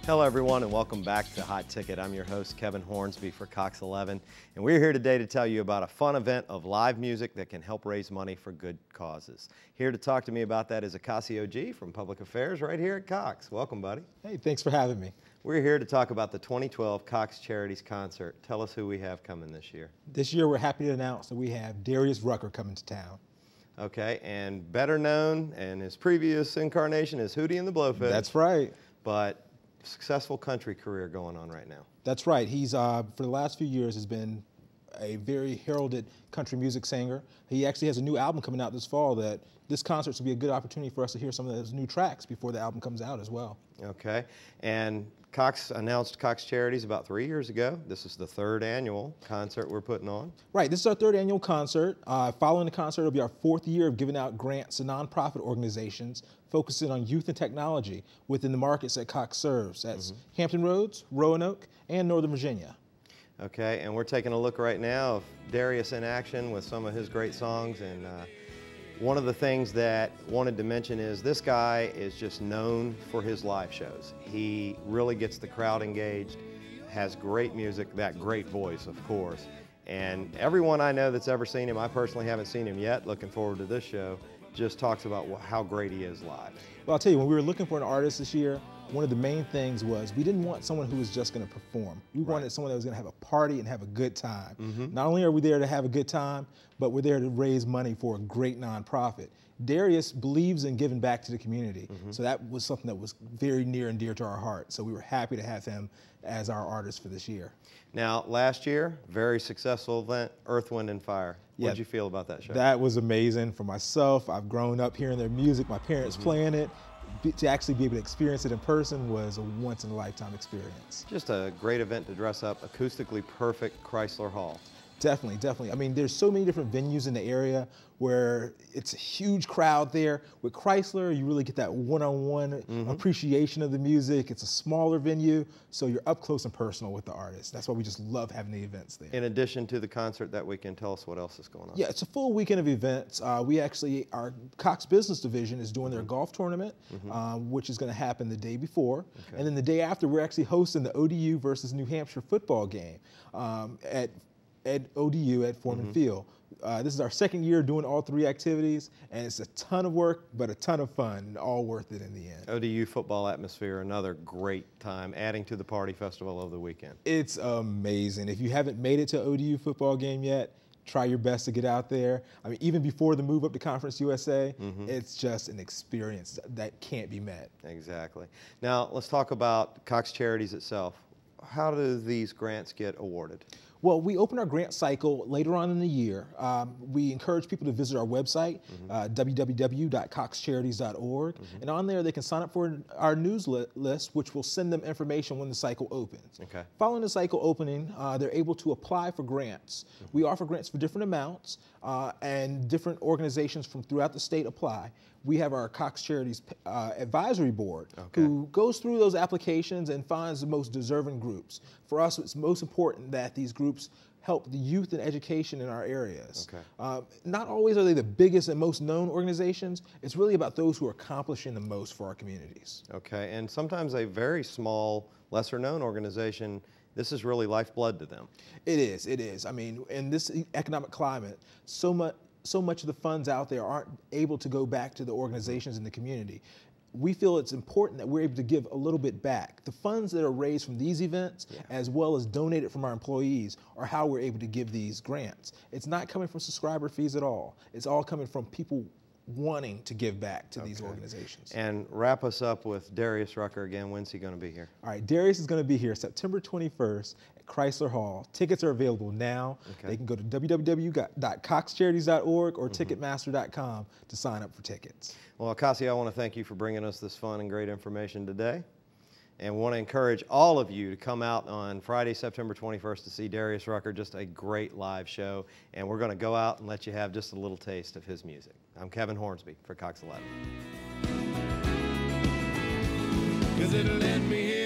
Hello everyone and welcome back to Hot Ticket. I'm your host Kevin Hornsby for Cox 11 and we're here today to tell you about a fun event of live music that can help raise money for good causes. Here to talk to me about that is Ocasio G from Public Affairs right here at Cox. Welcome, buddy. Hey, thanks for having me. We're here to talk about the 2012 Cox Charities Concert. Tell us who we have coming this year. This year we're happy to announce that we have Darius Rucker coming to town. Okay, and better known in his previous incarnation as Hootie and the Blowfish. That's right. But successful country career going on right now. That's right. He's, for the last few years, has been a very heralded country music singer. He actually has a new album coming out this fall that this concert will be a good opportunity for us to hear some of those new tracks before the album comes out as well. Okay, and Cox announced Cox Charities about 3 years ago. This is the third annual concert we're putting on. Right, this is our third annual concert. Following the concert, it'll be our fourth year of giving out grants to nonprofit organizations focusing on youth and technology within the markets that Cox serves. That's Hampton Roads, Roanoke, and Northern Virginia. Okay, and we're taking a look right now of Darius in action with some of his great songs. And one of the things that I wanted to mention is this guy is just known for his live shows. He really gets the crowd engaged, has great music, that great voice, of course. And everyone I know that's ever seen him, I personally haven't seen him yet, looking forward to this show, just talks about how great he is live. Well, I'll tell you, when we were looking for an artist this year, one of the main things was we didn't want someone who was just going to perform. We wanted someone that was going to have a party and have a good time. Not only are we there to have a good time, but we're there to raise money for a great nonprofit. Darius believes in giving back to the community, so that was something that was very near and dear to our heart. So we were happy to have him as our artist for this year. Now, last year, very successful event, Earth, Wind, and Fire. What did you feel about that show? That was amazing for myself. I've grown up hearing their music, my parents playing it. To actually be able to experience it in person was a once-in-a-lifetime experience. Just a great event to dress up, acoustically perfect Chrysler Hall. Definitely, definitely. I mean, there's so many different venues in the area where it's a huge crowd there. With Chrysler, you really get that one-on-one appreciation of the music. It's a smaller venue, so you're up close and personal with the artist. That's why we just love having the events there. In addition to the concert that weekend, tell us what else is going on. Yeah, it's a full weekend of events. Our Cox Business Division is doing their golf tournament, which is going to happen the day before. And then the day after, we're actually hosting the ODU versus New Hampshire football game at ODU at Foreman Field. This is our second year doing all three activities, and it's a ton of work, but a ton of fun, all worth it in the end. ODU football atmosphere, another great time, adding to the party festival of the weekend. It's amazing. If you haven't made it to ODU football game yet, try your best to get out there. I mean, even before the move up to Conference USA, it's just an experience that can't be met. Exactly. Now, let's talk about Cox Charities itself. How do these grants get awarded? Well, we open our grant cycle later on in the year. We encourage people to visit our website, www.coxcharities.org, and on there they can sign up for our news list, which will send them information when the cycle opens. Following the cycle opening, they're able to apply for grants. We offer grants for different amounts, and different organizations from throughout the state apply. We have our Cox Charities Advisory Board who goes through those applications and finds the most deserving groups. For us, it's most important that these groups help the youth and education in our areas. Not always are they the biggest and most known organizations. It's really about those who are accomplishing the most for our communities. Okay, and sometimes a very small, lesser known organization, this is really lifeblood to them. It is, it is. I mean, in this economic climate, so much of the funds out there aren't able to go back to the organizations in the community. We feel it's important that we're able to give a little bit back. The funds that are raised from these events, as well as donated from our employees, are how we're able to give these grants. It's not coming from subscriber fees at all. It's all coming from people wanting to give back to these organizations. And wrap us up with Darius Rucker again. When's he going to be here? All right, Darius is going to be here September 21st at Chrysler Hall. Tickets are available now. They can go to www.coxcharities.org or ticketmaster.com to sign up for tickets. Well, Ocasio, I want to thank you for bringing us this fun and great information today. And want to encourage all of you to come out on Friday, September 21st to see Darius Rucker, just a great live show. And we're going to go out and let you have just a little taste of his music. I'm Kevin Hornsby for Cox 11. 'Cause it led me here.